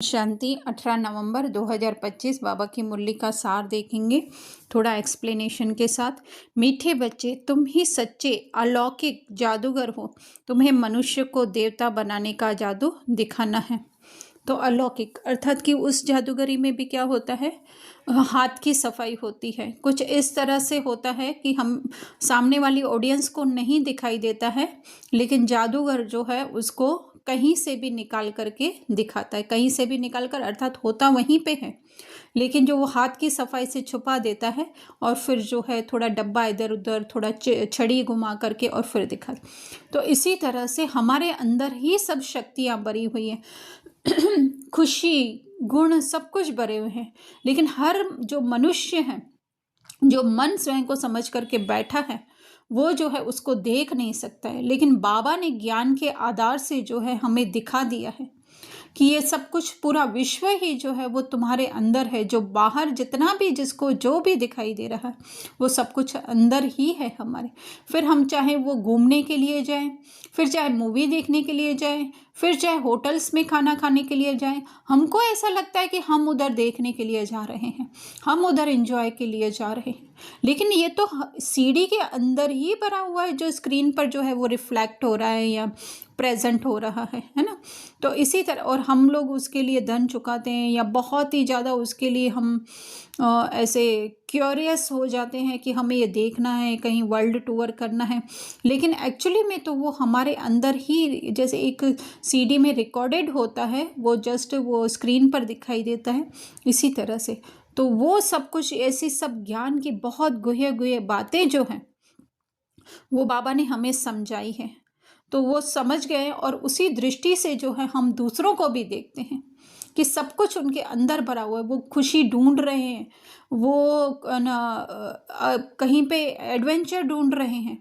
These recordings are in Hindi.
शांति 18 नवंबर 2025 बाबा की मुरली का सार देखेंगे थोड़ा एक्सप्लेनेशन के साथ। मीठे बच्चे, तुम ही सच्चे अलौकिक जादूगर हो। तुम्हें मनुष्य को देवता बनाने का जादू दिखाना है। तो अलौकिक अर्थात कि उस जादूगरी में भी क्या होता है, हाथ की सफाई होती है। कुछ इस तरह से होता है कि हम सामने वाली ऑडियंस को नहीं दिखाई देता है, लेकिन जादूगर जो है उसको कहीं से भी निकाल करके दिखाता है। कहीं से भी निकाल कर अर्थात होता वहीं पे है, लेकिन जो वो हाथ की सफाई से छुपा देता है और फिर जो है थोड़ा डब्बा इधर उधर थोड़ा छड़ी घुमा करके और फिर दिखा। तो इसी तरह से हमारे अंदर ही सब शक्तियाँ भरी हुई हैं। खुशी, गुण सब कुछ भरे हुए हैं, लेकिन हर जो मनुष्य है, जो मन स्वयं को समझ करके बैठा है, वो जो है उसको देख नहीं सकता है। लेकिन बाबा ने ज्ञान के आधार से जो है हमें दिखा दिया है कि ये सब कुछ पूरा विश्व ही जो है वो तुम्हारे अंदर है। जो बाहर जितना भी जिसको जो भी दिखाई दे रहा है वो सब कुछ अंदर ही है हमारे। फिर हम चाहे वो घूमने के लिए जाएं, फिर चाहे मूवी देखने के लिए जाएं, फिर चाहे होटल्स में खाना खाने के लिए जाएं, हमको ऐसा लगता है कि हम उधर देखने के लिए जा रहे हैं, हम उधर एंजॉय के लिए जा रहे हैं, लेकिन ये तो सीडी के अंदर ही भरा हुआ है जो स्क्रीन पर जो है वो रिफ्लेक्ट हो रहा है या प्रेजेंट हो रहा है ना। तो इसी तरह और हम लोग उसके लिए धन चुकाते हैं या बहुत ही ज़्यादा उसके लिए हम ऐसे क्यूरियस हो जाते हैं कि हमें ये देखना है, कहीं वर्ल्ड टूर करना है, लेकिन एक्चुअली में तो वो हमारे अंदर ही जैसे एक सीडी में रिकॉर्डेड होता है, वो जस्ट वो स्क्रीन पर दिखाई देता है। इसी तरह से तो वो सब कुछ ऐसी सब ज्ञान की बहुत गुह्य गुह्य बातें जो हैं वो बाबा ने हमें समझाई है। तो वो समझ गए और उसी दृष्टि से जो है हम दूसरों को भी देखते हैं कि सब कुछ उनके अंदर भरा हुआ है। वो खुशी ढूंढ रहे हैं, वो कहीं पे एडवेंचर ढूंढ रहे हैं,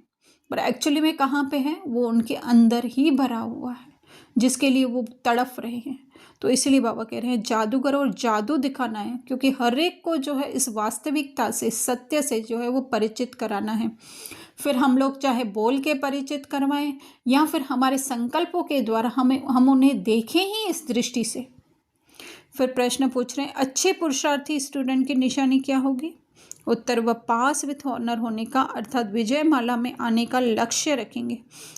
पर एक्चुअली में कहाँ पे है, वो उनके अंदर ही भरा हुआ है जिसके लिए वो तड़फ रहे हैं। तो इसलिए बाबा कह रहे हैं जादूगर और जादू दिखाना है, क्योंकि हर एक को जो है इस वास्तविकता से, सत्य से जो है वो परिचित कराना है। फिर हम लोग चाहे बोल के परिचित करवाएं या फिर हमारे संकल्पों के द्वारा हम उन्हें देखें ही इस दृष्टि से। फिर प्रश्न पूछ रहे हैं, अच्छे पुरुषार्थी स्टूडेंट की निशानी क्या होगी? उत्तर, वह पास विथ ऑनर होने का अर्थात विजय माला में आने का लक्ष्य रखेंगे।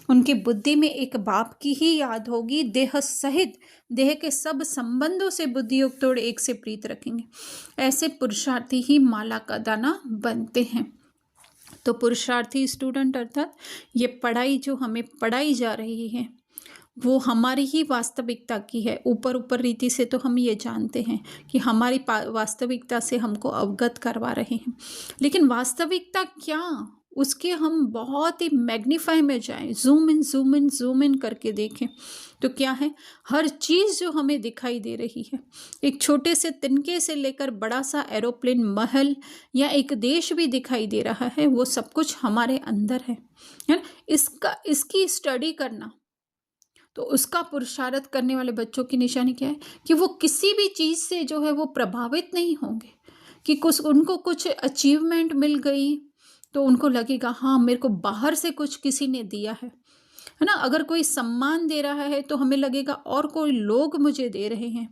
उनकी बुद्धि में एक बाप की ही याद होगी, देह सहित देह के सब संबंधों से बुद्धि युक्त और एक से प्रीत रखेंगे। ऐसे पुरुषार्थी ही माला का दाना बनते हैं। तो पुरुषार्थी स्टूडेंट अर्थात ये पढ़ाई जो हमें पढ़ाई जा रही है वो हमारी ही वास्तविकता की है। ऊपर ऊपर रीति से तो हम ये जानते हैं कि हमारी वास्तविकता से हमको अवगत करवा रहे हैं, लेकिन वास्तविकता क्या, उसके हम बहुत ही मैग्नीफाई में जाएं, जूम इन करके देखें तो क्या है, हर चीज़ जो हमें दिखाई दे रही है, एक छोटे से तिनके से लेकर बड़ा सा एरोप्लेन, महल या एक देश भी दिखाई दे रहा है, वो सब कुछ हमारे अंदर है ना। इसकी स्टडी करना, तो उसका पुरुषार्थ करने वाले बच्चों की निशानी क्या है कि वो किसी भी चीज़ से जो है वो प्रभावित नहीं होंगे कि उनको कुछ अचीवमेंट मिल गई तो उनको लगेगा हाँ मेरे को बाहर से कुछ किसी ने दिया है ना। अगर कोई सम्मान दे रहा है तो हमें लगेगा और कोई लोग मुझे दे रहे हैं,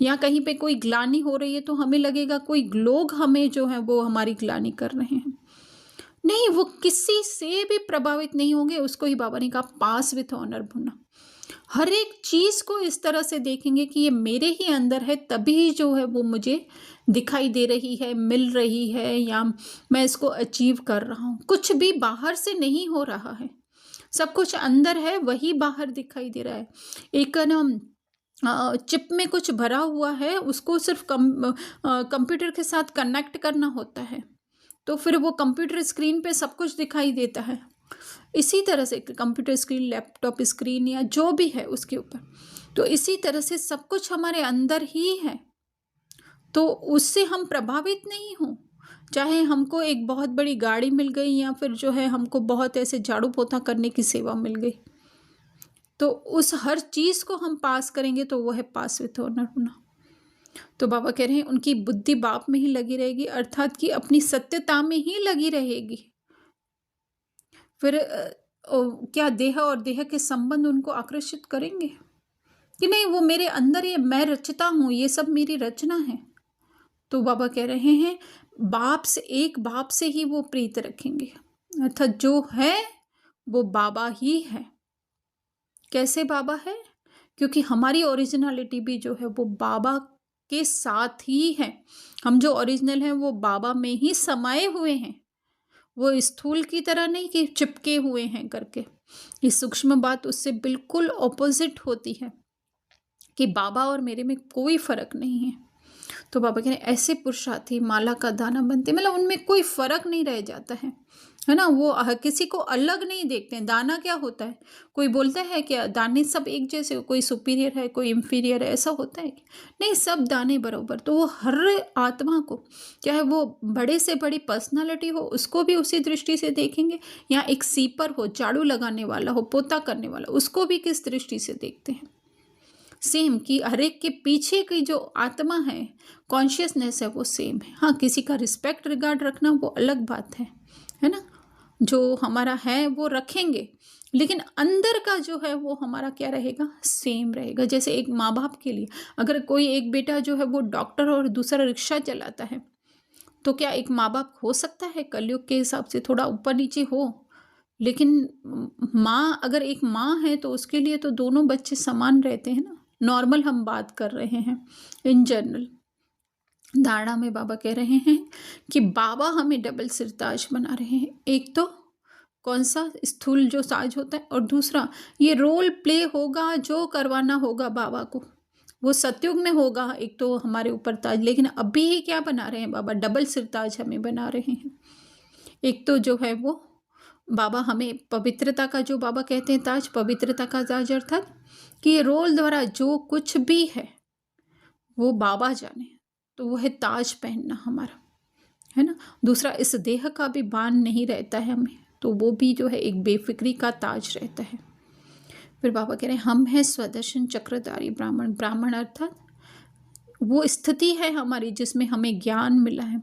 या कहीं पे कोई ग्लानि हो रही है तो हमें लगेगा कोई लोग हमें जो है वो हमारी ग्लानि कर रहे हैं। नहीं, वो किसी से भी प्रभावित नहीं होंगे। उसको ही बाबा ने कहा पास विथ ऑनर होना। हर एक चीज़ को इस तरह से देखेंगे कि ये मेरे ही अंदर है, तभी जो है वो मुझे दिखाई दे रही है, मिल रही है, या मैं इसको अचीव कर रहा हूँ। कुछ भी बाहर से नहीं हो रहा है, सब कुछ अंदर है, वही बाहर दिखाई दे रहा है। एक ना चिप में कुछ भरा हुआ है, उसको सिर्फ कंप्यूटर के साथ कनेक्ट करना होता है, तो फिर वो कंप्यूटर स्क्रीन पे सब कुछ दिखाई देता है। इसी तरह से कंप्यूटर स्क्रीन, लैपटॉप स्क्रीन या जो भी है उसके ऊपर, तो इसी तरह से सब कुछ हमारे अंदर ही है, तो उससे हम प्रभावित नहीं हों। चाहे हमको एक बहुत बड़ी गाड़ी मिल गई या फिर जो है हमको बहुत ऐसे झाड़ू पोछा करने की सेवा मिल गई, तो उस हर चीज़ को हम पास करेंगे तो वो है पास विथ ऑनर होना। तो बाबा कह रहे हैं उनकी बुद्धि बाप में ही लगी रहेगी, अर्थात कि अपनी सत्यता में ही लगी रहेगी। फिर क्या देह और देह के संबंध उनको आकर्षित करेंगे? कि नहीं वो मेरे अंदर, ये मैं रचता हूँ, ये सब मेरी रचना है। तो बाबा कह रहे हैं बाप से, एक बाप से ही वो प्रीत रखेंगे, अर्थात जो है वो बाबा ही है। कैसे बाबा है? क्योंकि हमारी ओरिजिनलिटी भी जो है वो बाबा के साथ ही है। हम जो ओरिजिनल हैं वो बाबा में ही समाये हुए हैं, वो स्थूल की तरह नहीं कि चिपके हुए हैं करके। ये सूक्ष्म बात उससे बिल्कुल ऑपोजिट होती है कि बाबा और मेरे में कोई फर्क नहीं है। तो बाबा कह रहे हैं ऐसे पुरुषार्थी माला का दाना बनते, मतलब उनमें कोई फर्क नहीं रह जाता है ना। वो किसी को अलग नहीं देखते हैं। दाना क्या होता है? कोई बोलता है क्या दाने सब एक जैसे, कोई सुपीरियर है कोई इंफीरियर है, ऐसा होता है? नहीं, सब दाने बराबर। तो वो हर आत्मा को, चाहे वो बड़े से बड़ी पर्सनालिटी हो, उसको भी उसी दृष्टि से देखेंगे, या एक सीपर हो, झाड़ू लगाने वाला हो, पोता करने वाला, उसको भी किस दृष्टि से देखते हैं? सेम, कि हर एक के पीछे की जो आत्मा है, कॉन्शियसनेस है, वो सेम है। हाँ, किसी का रिस्पेक्ट रिगार्ड रखना वो अलग बात है ना। जो हमारा है वो रखेंगे, लेकिन अंदर का जो है वो हमारा क्या रहेगा? सेम रहेगा। जैसे एक माँ बाप के लिए, अगर कोई एक बेटा जो है वो डॉक्टर और दूसरा रिक्शा चलाता है, तो क्या एक माँ बाप हो सकता है? कलयुग के हिसाब से थोड़ा ऊपर नीचे हो, लेकिन माँ, अगर एक माँ है तो उसके लिए तो दोनों बच्चे समान रहते हैं ना। नॉर्मल हम बात कर रहे हैं, इन जनरल। धारणा में बाबा कह रहे हैं कि बाबा हमें डबल सिरताज बना रहे हैं। एक तो कौन सा? स्थूल जो साज होता है, और दूसरा ये रोल प्ले होगा जो करवाना होगा बाबा को, वो सतयुग में होगा। एक तो हमारे ऊपर ताज, लेकिन अभी ही क्या बना रहे हैं बाबा? डबल सिरताज हमें बना रहे हैं। एक तो जो है वो बाबा हमें पवित्रता का, जो बाबा कहते हैं ताज, पवित्रता का ताज, अर्थात कि ये रोल द्वारा जो कुछ भी है वो बाबा जाने, तो वो है ताज पहनना हमारा, है ना। दूसरा, इस देह का भी बान नहीं रहता है हमें, तो वो भी जो है एक बेफिक्री का ताज रहता है। फिर बाबा कह रहे हैं हम हैं स्वदर्शन चक्रधारी ब्राह्मण। ब्राह्मण अर्थात वो स्थिति है हमारी जिसमें हमें ज्ञान मिला है,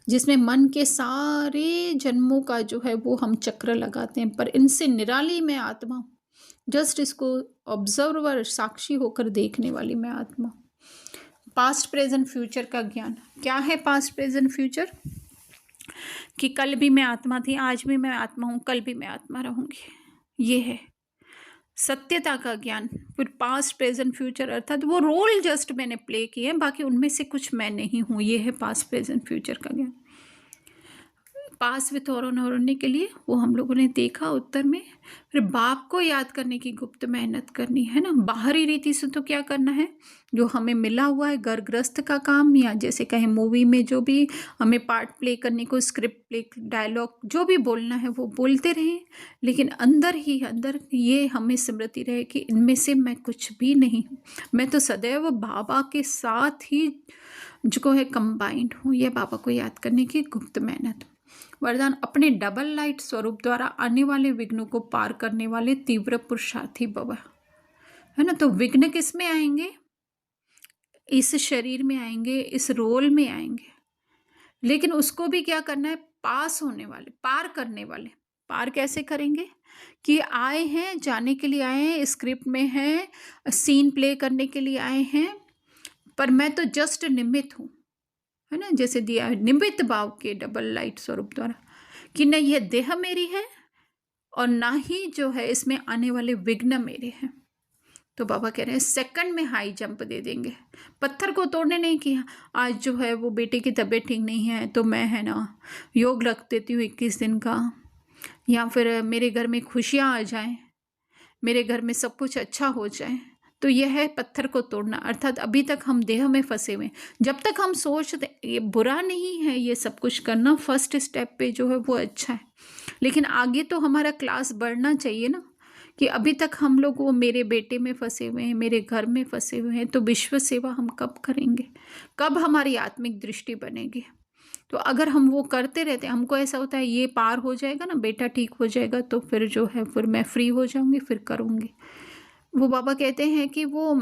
जिसमें मन के सारे जन्मों का जो है वो हम चक्र लगाते हैं, पर इनसे निराली मैं आत्मा, जस्ट इसको ऑब्जर्वर, साक्षी होकर देखने वाली मैं आत्मा। पास्ट प्रेजेंट फ्यूचर का ज्ञान क्या है? पास्ट प्रेजेंट फ्यूचर कि कल भी मैं आत्मा थी, आज भी मैं आत्मा हूँ, कल भी मैं आत्मा रहूँगी, ये है सत्यता का ज्ञान। फिर पास्ट प्रेजेंट फ्यूचर अर्थात वो रोल जस्ट मैंने प्ले किए हैं, बाकी उनमें से कुछ मैं नहीं हूँ, ये है पास्ट प्रेजेंट फ्यूचर का ज्ञान। पास विथ और होने के लिए वो हम लोगों ने देखा उत्तर में। फिर बाप को याद करने की गुप्त मेहनत करनी है ना। बाहरी रीति से तो क्या करना है? जो हमें मिला हुआ है घरगृहस्थ का काम, या जैसे कहें मूवी में जो भी हमें पार्ट प्ले करने को, स्क्रिप्ट प्ले, डायलॉग जो भी बोलना है वो बोलते रहें, लेकिन अंदर ही अंदर ये हमें स्मृति रहे कि इनमें से मैं कुछ भी नहीं हूँ, मैं तो सदैव बाबा के साथ ही जो है कंबाइंड हूँ। यह बाबा को याद करने की गुप्त मेहनत। वरदान, अपने डबल लाइट स्वरूप द्वारा आने वाले विघ्नों को पार करने वाले तीव्र पुरुषार्थी बाबा, है ना। तो विघ्न किस में आएंगे? इस शरीर में आएंगे, इस रोल में आएंगे, लेकिन उसको भी क्या करना है? पास होने वाले, पार करने वाले। पार कैसे करेंगे? कि आए हैं, जाने के लिए आए हैं, स्क्रिप्ट में हैं, सीन प्ले करने के लिए आए हैं, पर मैं तो जस्ट निमित्त हूँ, है ना। जैसे दिया है निमित्त भाव के डबल लाइट स्वरूप द्वारा, कि न यह देह मेरी है और ना ही जो है इसमें आने वाले विघ्न मेरे हैं। तो बाबा कह रहे हैं सेकंड में हाई जंप दे देंगे। पत्थर को तोड़ने नहीं किया। आज जो है वो बेटे की तबीयत ठीक नहीं है तो मैं, है ना, योग रख देती हूँ 21 दिन का, या फिर मेरे घर में खुशियाँ आ जाएं, मेरे घर में सब कुछ अच्छा हो जाए, तो यह है पत्थर को तोड़ना। अर्थात अभी तक हम देह में फंसे हुए, जब तक हम सोचते ये बुरा नहीं है, ये सब कुछ करना फर्स्ट स्टेप पे जो है वो अच्छा है, लेकिन आगे तो हमारा क्लास बढ़ना चाहिए ना। कि अभी तक हम लोग वो मेरे बेटे में फंसे हुए हैं, मेरे घर में फंसे हुए हैं, तो विश्व सेवा हम कब करेंगे? कब हमारी आत्मिक दृष्टि बनेगी? तो अगर हम वो करते रहते, हमको ऐसा होता है ये पार हो जाएगा ना, बेटा ठीक हो जाएगा, तो फिर जो है फिर मैं फ्री हो जाऊंगी, फिर करूँगी। वो बाबा कहते हैं कि वो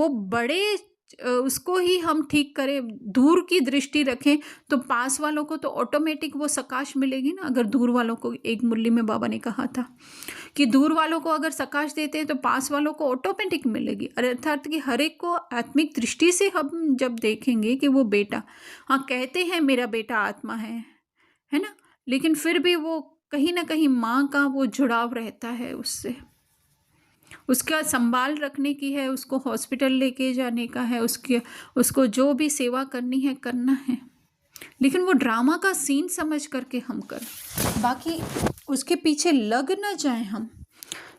बड़े उसको ही हम ठीक करें, दूर की दृष्टि रखें, तो पास वालों को तो ऑटोमेटिक वो सकाश मिलेगी ना। अगर दूर वालों को, एक मुरली में बाबा ने कहा था कि दूर वालों को अगर सकाश देते हैं तो पास वालों को ऑटोमेटिक मिलेगी। अर्थात कि हर एक को आत्मिक दृष्टि से हम जब देखेंगे कि वो बेटा, हाँ कहते हैं मेरा बेटा आत्मा है ना, लेकिन फिर भी वो कहीं ना कहीं माँ का वो जुड़ाव रहता है उससे, उसका संभाल रखने की है, उसको हॉस्पिटल लेके जाने का है, उसको जो भी सेवा करनी है करना है, लेकिन वो ड्रामा का सीन समझ करके हम कर, बाकी उसके पीछे लग ना जाए हम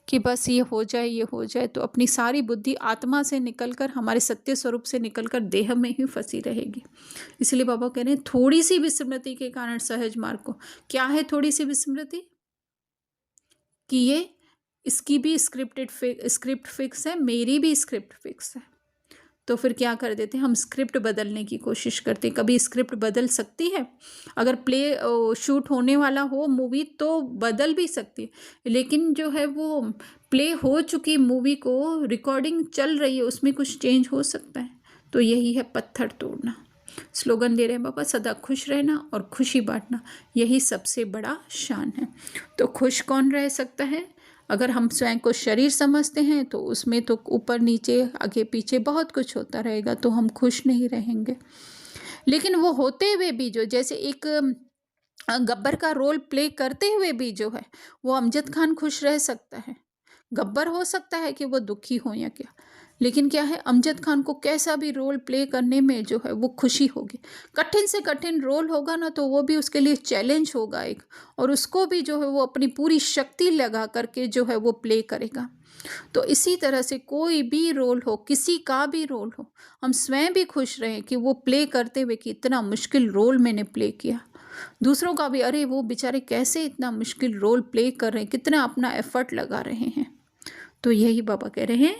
कि बस ये हो जाए, तो अपनी सारी बुद्धि आत्मा से निकलकर, हमारे सत्य स्वरूप से निकलकर देह में ही फंसी रहेगी। इसलिए बाबा कह रहे हैं थोड़ी सी विस्मृति के कारण सहज मार्ग को, क्या है थोड़ी सी विस्मृति, कि ये इसकी भी स्क्रिप्ट फिक्स है, मेरी भी स्क्रिप्ट फिक्स है, तो फिर क्या कर देते हैं हम, स्क्रिप्ट बदलने की कोशिश करते हैं। कभी स्क्रिप्ट बदल सकती है, अगर प्ले शूट होने वाला हो मूवी तो बदल भी सकती है, लेकिन जो है वो प्ले हो चुकी मूवी को रिकॉर्डिंग चल रही है, उसमें कुछ चेंज हो सकता है। तो यही है पत्थर तोड़ना। स्लोगन दे रहे हैं बाबा, सदा खुश रहना और खुशी बांटना, यही सबसे बड़ा शान है। तो खुश कौन रह सकता है? अगर हम स्वयं को शरीर समझते हैं तो उसमें तो ऊपर नीचे आगे पीछे बहुत कुछ होता रहेगा, तो हम खुश नहीं रहेंगे। लेकिन वो होते हुए भी जो, जैसे एक गब्बर का रोल प्ले करते हुए भी जो है वो अमजद खान खुश रह सकता है। गब्बर हो सकता है कि वो दुखी हो या क्या, लेकिन क्या है, अमजद खान को कैसा भी रोल प्ले करने में जो है वो खुशी होगी। कठिन से कठिन रोल होगा ना तो वो भी उसके लिए चैलेंज होगा एक, और उसको भी जो है वो अपनी पूरी शक्ति लगा करके जो है वो प्ले करेगा। तो इसी तरह से कोई भी रोल हो, किसी का भी रोल हो, हम स्वयं भी खुश रहें कि वो प्ले करते हुए कि इतना मुश्किल रोल मैंने प्ले किया। दूसरों का भी, अरे वो बेचारे कैसे इतना मुश्किल रोल प्ले कर रहे हैं, कितना अपना एफर्ट लगा रहे हैं। तो यही बाबा कह रहे हैं